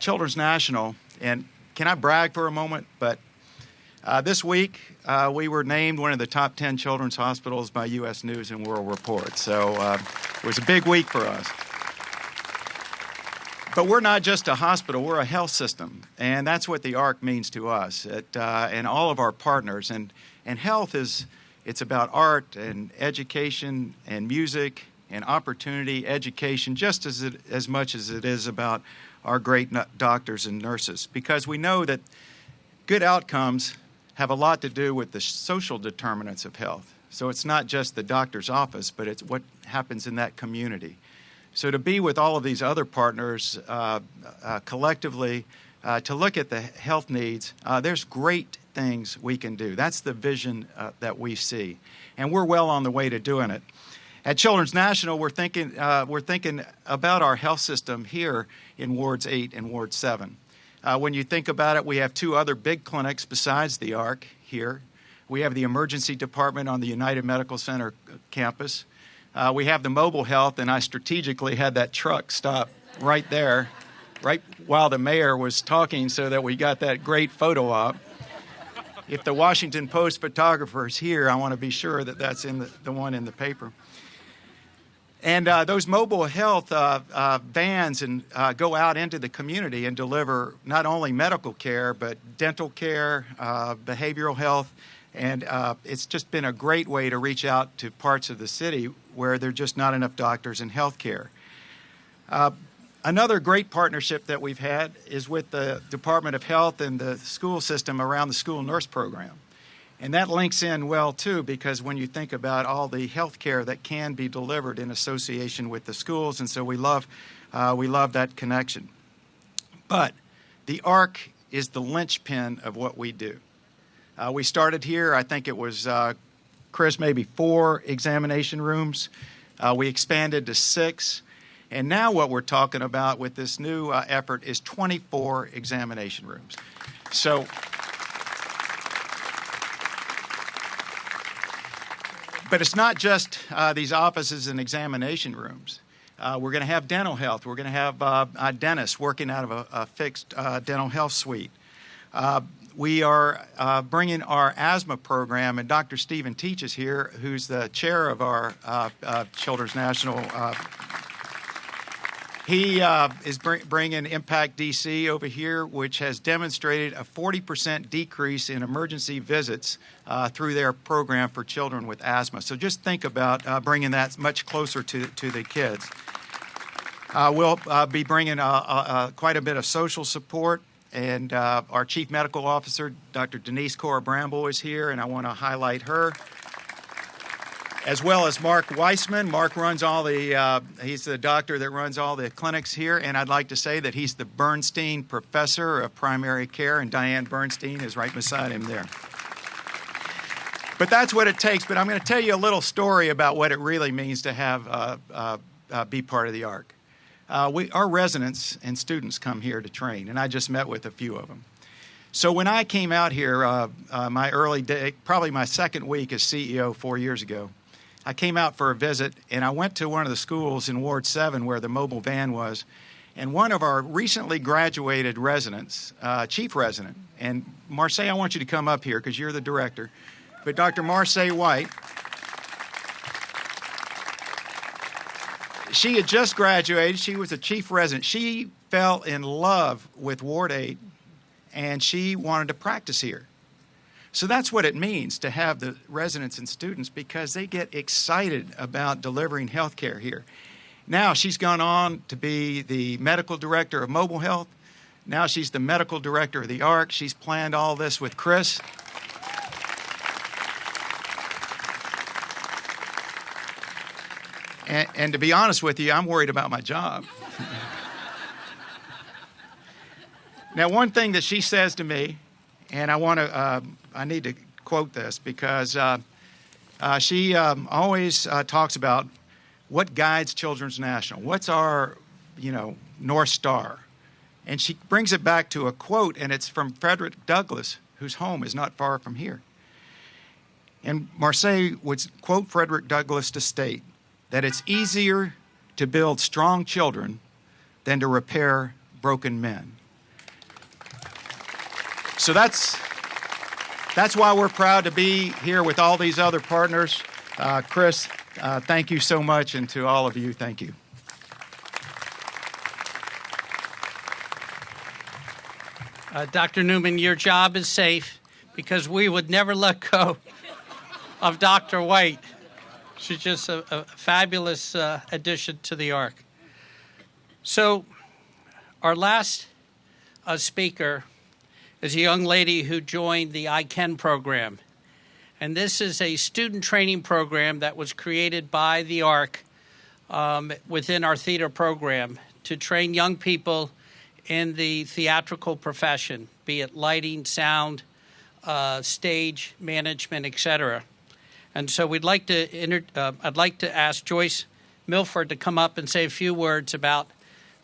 Children's National, and can I brag for a moment? But this week, we were named one of the top 10 children's hospitals by U.S. News and World Report. So it was a big week for us. But we're not just a hospital, we're a health system, and that's what the ARC means to us, and all of our partners. And health it's about art and education and music and opportunity, education, just as much as it is about our great doctors and nurses, because we know that good outcomes have a lot to do with the social determinants of health. So it's not just the doctor's office, but it's what happens in that community. So to be with all of these other partners collectively, to look at the health needs, there's great things we can do. That's the vision that we see, and we're well on the way to doing it. At Children's National, we're thinking about our health system here in Wards 8 and Ward 7. When you think about it, we have two other big clinics besides the ARC here. We have the emergency department on the United Medical Center campus. We have the mobile health, and I strategically had that truck stop right there, right while the mayor was talking so that we got that great photo op. If the Washington Post photographer is here, I want to be sure that that's in the one in the paper. And those mobile health vans go out into the community and deliver not only medical care, but dental care, behavioral health. And it's just been a great way to reach out to parts of the city where there are just not enough doctors and health care. Another great partnership that we've had is with the Department of Health and the school system around the school nurse program. And that links in well, too, because when you think about all the health care that can be delivered in association with the schools, and so we love that connection. But the ARC is the linchpin of what we do. We started here, I think it was, Chris, maybe 4 examination rooms. We expanded to 6. And now what we're talking about with this new effort is 24 examination rooms. So but it's not just these offices and examination rooms. We're going to have dental health. We're going to have dentists working out of a fixed dental health suite. We are bringing our asthma program, and Dr. Stephen Teach is here, who's the chair of our Children's National. He is bringing Impact DC over here, which has demonstrated a 40% decrease in emergency visits through their program for children with asthma. So just think about bringing that much closer to the kids. We'll be bringing quite a bit of social support, and our Chief Medical Officer, Dr. Denise Cora Bramble, is here, and I want to highlight her, as well as Mark Weissman. Mark runs all the, he's the doctor that runs all the clinics here, and I'd like to say that he's the Bernstein Professor of Primary Care, and Diane Bernstein is right beside him there. But that's what it takes. But I'm going to tell you a little story about what it really means to have be part of the ARC. Our residents and students come here to train, and I just met with a few of them. So when I came out here, my early day, probably my second week as CEO 4 years ago, I came out for a visit, and I went to one of the schools in Ward 7 where the mobile van was, and one of our recently graduated residents, chief resident, and Marseille, I want you to come up here because you're the director, but Dr. Marseille White, she had just graduated. She was a chief resident. She fell in love with Ward 8, and she wanted to practice here. So that's what it means to have the residents and students, because they get excited about delivering health care here. Now she's gone on to be the medical director of mobile health. Now she's the medical director of the ARC. She's planned all this with Chris. And to be honest with you, I'm worried about my job. Now, one thing that she says to me, and I need to quote this because she always talks about what guides Children's National. What's our, North Star? And she brings it back to a quote, and it's from Frederick Douglass, whose home is not far from here. And Marseille would quote Frederick Douglass to state that it's easier to build strong children than to repair broken men. So that's why we're proud to be here with all these other partners. Chris, thank you so much, and to all of you, thank you.
Dr. Newman, your job is safe because we would never let go of Dr. White. She's just a fabulous addition to the ARC. So our last speaker is a young lady who joined the I Can program. And this is a student training program that was created by the ARC within our theater program to train young people in the theatrical profession, be it lighting, sound, stage management, etc. And so I'd like to ask Joyce Milford to come up and say a few words about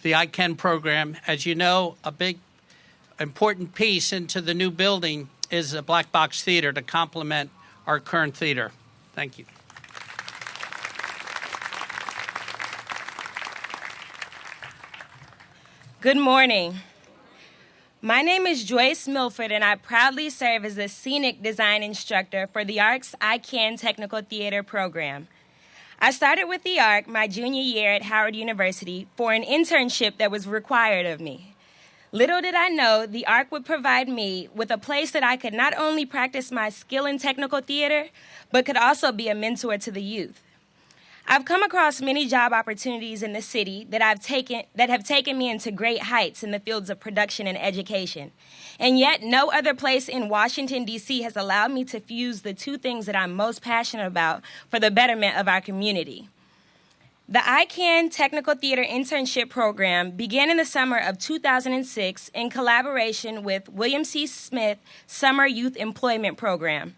the I Can program. As you know, a big important piece into the new building is a black box theater to complement our current theater. Thank you.
Good morning. My name is Joyce Milford, and I proudly serve as a scenic design instructor for the ARC's I Can Technical Theater program. I started with the ARC my junior year at Howard University for an internship that was required of me. Little did I know the ARC would provide me with a place that I could not only practice my skill in technical theater, but could also be a mentor to the youth. I've come across many job opportunities in the city that have taken me into great heights in the fields of production and education. And yet, no other place in Washington, D.C. has allowed me to fuse the two things that I'm most passionate about for the betterment of our community. The I Can Technical Theater Internship Program began in the summer of 2006 in collaboration with William C. Smith Summer Youth Employment Program.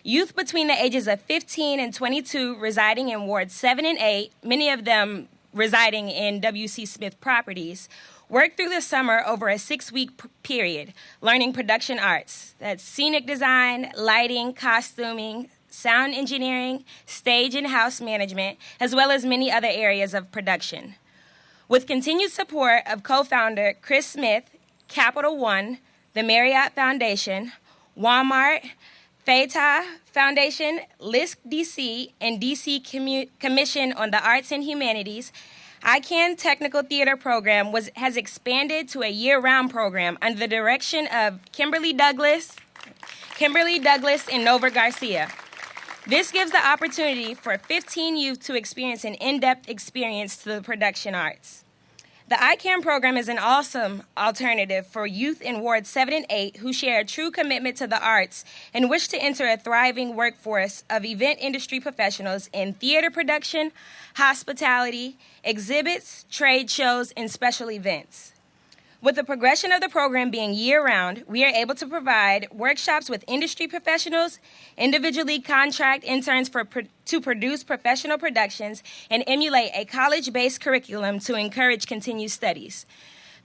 Youth between the ages of 15 and 22 residing in Wards 7 and 8, many of them residing in W.C. Smith properties, worked through the summer over a 6-week period, learning production arts. That's scenic design, lighting, costuming, sound engineering, stage and house management, as well as many other areas of production. With continued support of co-founder Chris Smith, Capital One, the Marriott Foundation, Walmart, FETA Foundation, LISC DC, and DC Commission on the Arts and Humanities, I Can Technical Theater Program has expanded to a year-round program under the direction of Kimberly Douglas and Nova Garcia. This gives the opportunity for 15 youth to experience an in-depth experience to the production arts. The I Can program is an awesome alternative for youth in Wards 7 and 8 who share a true commitment to the arts and wish to enter a thriving workforce of event industry professionals in theater production, hospitality, exhibits, trade shows, and special events. With the progression of the program being year-round, we are able to provide workshops with industry professionals, individually contract interns to produce professional productions, and emulate a college-based curriculum to encourage continued studies.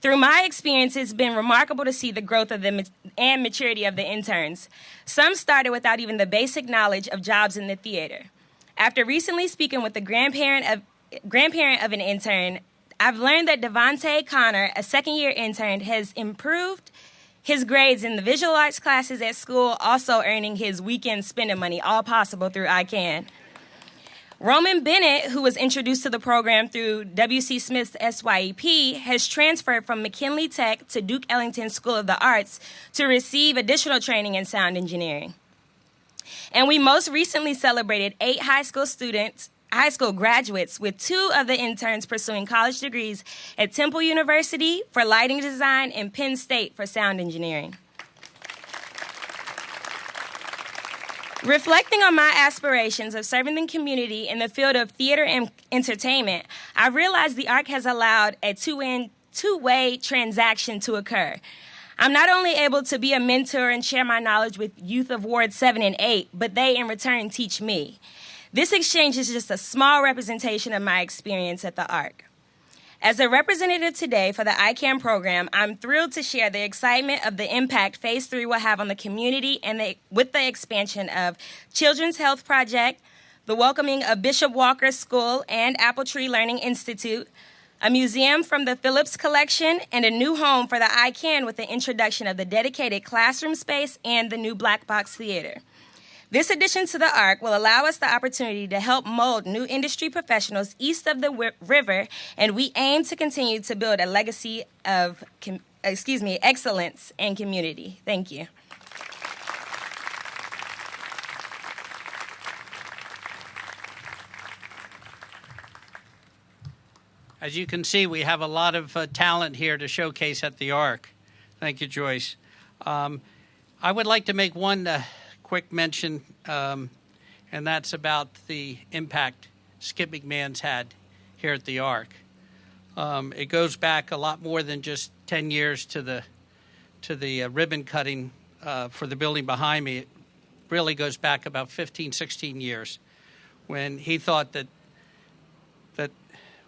Through my experience, it's been remarkable to see the growth of and maturity of the interns. Some started without even the basic knowledge of jobs in the theater. After recently speaking with the grandparent of an intern, I've learned that Devontae Connor, a second-year intern, has improved his grades in the visual arts classes at school, also earning his weekend spending money, all possible through I Can. Roman Bennett, who was introduced to the program through W.C. Smith's SYEP, has transferred from McKinley Tech to Duke Ellington School of the Arts to receive additional training in sound engineering. And we most recently celebrated 8 high school graduates, with 2 of the interns pursuing college degrees at Temple University for lighting design and Penn State for sound engineering. Reflecting on my aspirations of serving the community in the field of theater and entertainment, I realized the ARC has allowed a two-way transaction to occur. I'm not only able to be a mentor and share my knowledge with youth of Ward 7 and 8, but they in return teach me. This exchange is just a small representation of my experience at the ARC. As a representative today for the I Can program, I'm thrilled to share the excitement of the impact Phase 3 will have on the community and with the expansion of Children's Health Project, the welcoming of Bishop Walker School and Apple Tree Learning Institute, a museum from the Phillips Collection, and a new home for the I Can with the introduction of the dedicated classroom space and the new Black Box Theater. This addition to the ARC will allow us the opportunity to help mold new industry professionals east of the river, and we aim to continue to build a legacy of excellence and community. Thank you.
As you can see, we have a lot of talent here to showcase at the ARC. Thank you, Joyce. I would like to make one quick mention, and that's about the impact Skip McMahon's had here at the ARC. It goes back a lot more than just 10 years to the ribbon cutting for the building behind me. It really goes back about 15, 16 years when he thought that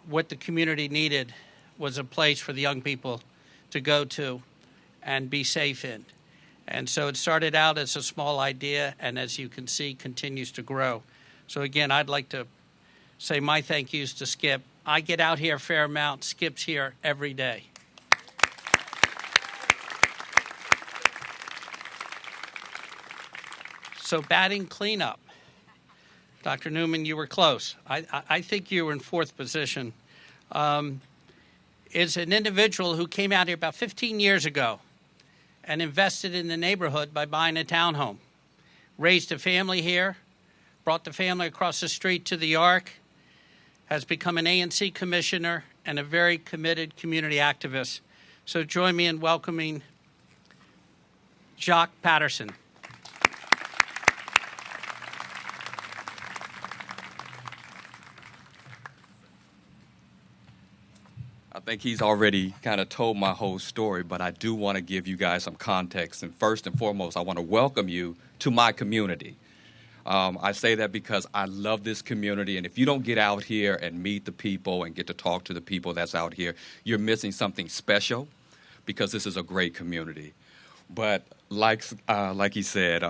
what the community needed was a place for the young people to go to and be safe in. And so it started out as a small idea, and as you can see, continues to grow. So again, I'd like to say my thank yous to Skip. I get out here a fair amount. Skip's here every day. So batting cleanup. Dr. Newman, you were close. I think you were in fourth position. Is an individual who came out here about 15 years ago and invested in the neighborhood by buying a townhome. Raised a family here, brought the family across the street to the ARC, has become an ANC commissioner and a very committed community activist. So join me in welcoming Jacques Patterson.
I think he's already kind of told my whole story, but I do want to give you guys some context. And first and foremost, I want to welcome you to my community. I say that because I love this community, and if you don't get out here and meet the people and get to talk to the people that's out here, you're missing something special because this is a great community. But like he said,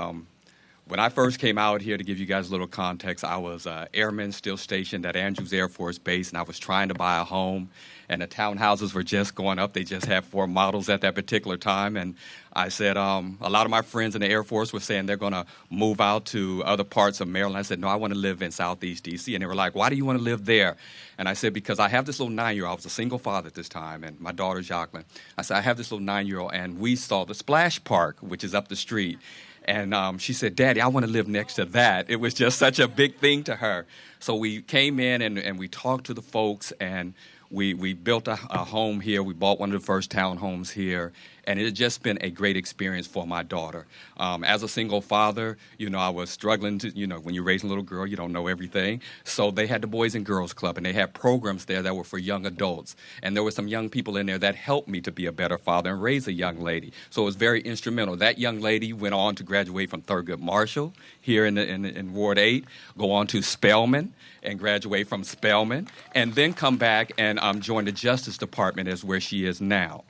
when I first came out here, to give you guys a little context, I was airman still stationed at Andrews Air Force Base, and I was trying to buy a home, and the townhouses were just going up. They just had 4 models at that particular time, and I said, a lot of my friends in the Air Force were saying they're going to move out to other parts of Maryland. I said, no, I want to live in Southeast D.C., and they were like, why do you want to live there? And I said, because I have this little 9-year-old. I was a single father at this time, and my daughter, Jacqueline. I said, I have this little 9-year-old, and we saw the Splash Park, which is up the street. And she said, Daddy, I want to live next to that. It was just such a big thing to her. So we came in and we talked to the folks, and we built a home here. We bought one of the first townhomes here. And it had just been a great experience for my daughter. As a single father, I was struggling to, when you're raising a little girl, you don't know everything. So they had the Boys and Girls Club, and they had programs there that were for young adults. And there were some young people in there that helped me to be a better father and raise a young lady. So it was very instrumental. That young lady went on to graduate from Thurgood Marshall here in Ward 8, go on to Spelman and graduate from Spelman, and then come back and join the Justice Department as where she is now.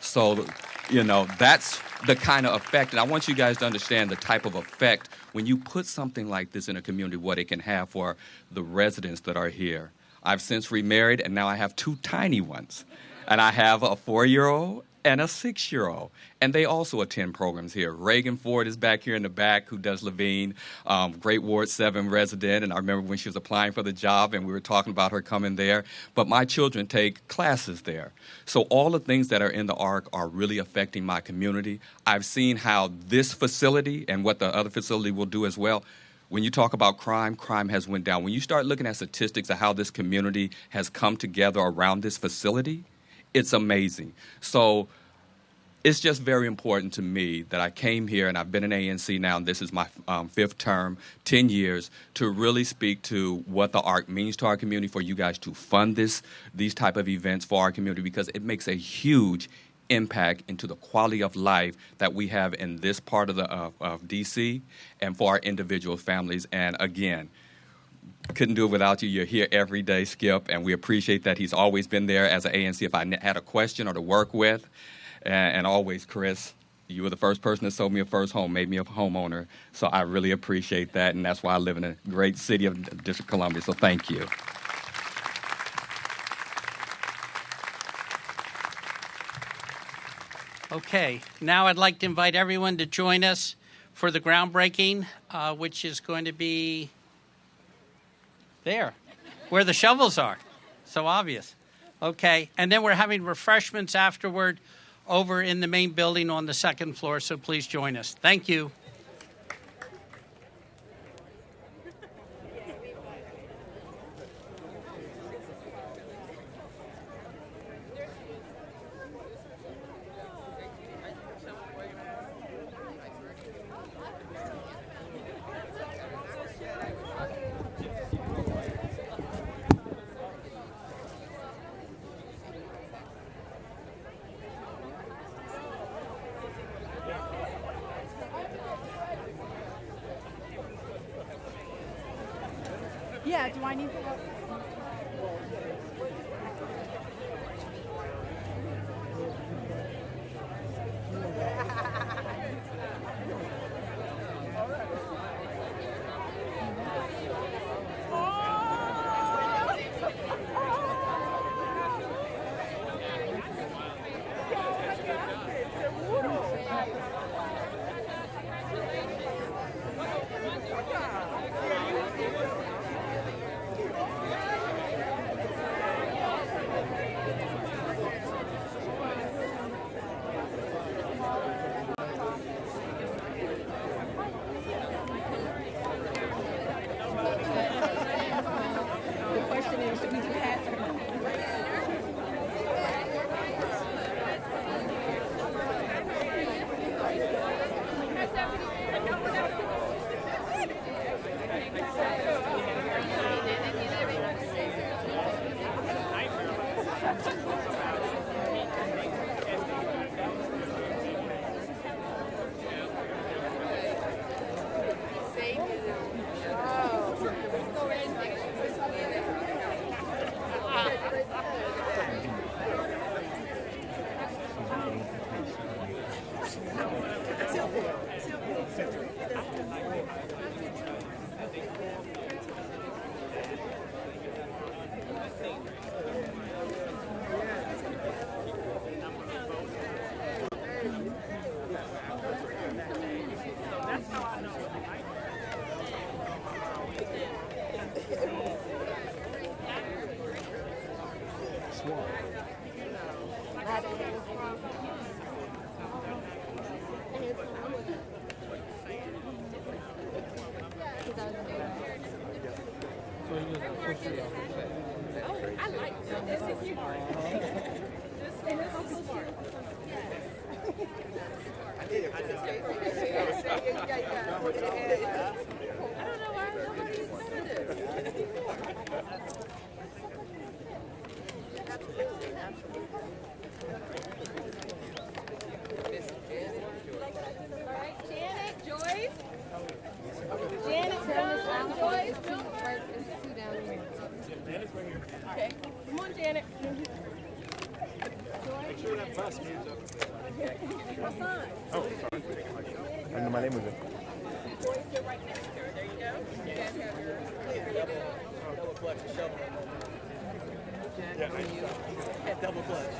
So, that's the kind of effect. And I want you guys to understand the type of effect when you put something like this in a community, what it can have for the residents that are here. I've since remarried, and now I have 2 tiny ones. And I have a 4-year-old and a 6-year-old. And they also attend programs here. Reagan Ford is back here in the back, who does Levine, great Ward 7 resident. And I remember when she was applying for the job, and we were talking about her coming there. But my children take classes there. So all the things that are in the ARC are really affecting my community. I've seen how this facility and what the other facility will do as well. When you talk about crime has went down. When you start looking at statistics of how this community has come together around this facility, it's amazing. So it's just very important to me that I came here, and I've been in ANC now, and this is my 5th term, 10 years, to really speak to what the ARC means to our community, for you guys to fund these type of events for our community, because it makes a huge impact into the quality of life that we have in this part of D.C. and for our individual families. And again, couldn't do it without you. You're here every day, Skip, and we appreciate that. He's always been there as an ANC if I had a question or to work with. And always, Chris, you were the first person that sold me a first home, made me a homeowner. So I really appreciate that, and that's why I live in a great city of District of Columbia. So thank you.
Okay, now I'd like to invite everyone to join us for the groundbreaking, which is going to be there, where the shovels are. So obvious. Okay, and then we're having refreshments afterward over in the main building on the second floor, so please join us. Thank you.
Yeah, do I need to help? Okay, come on, Janet.
Oh, sorry. I know my name was it.
Right next to her. There you go. You guys have your double clutch and shovel. Yeah, double clutch.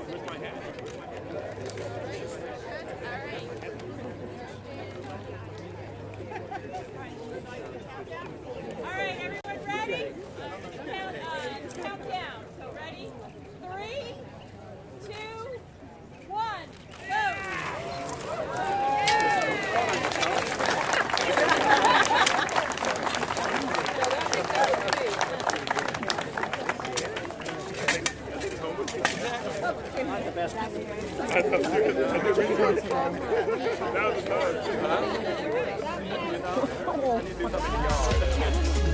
Where's my hat?
All right, everyone ready? Count down. So ready? 3, 2, 1,
Not the best. That was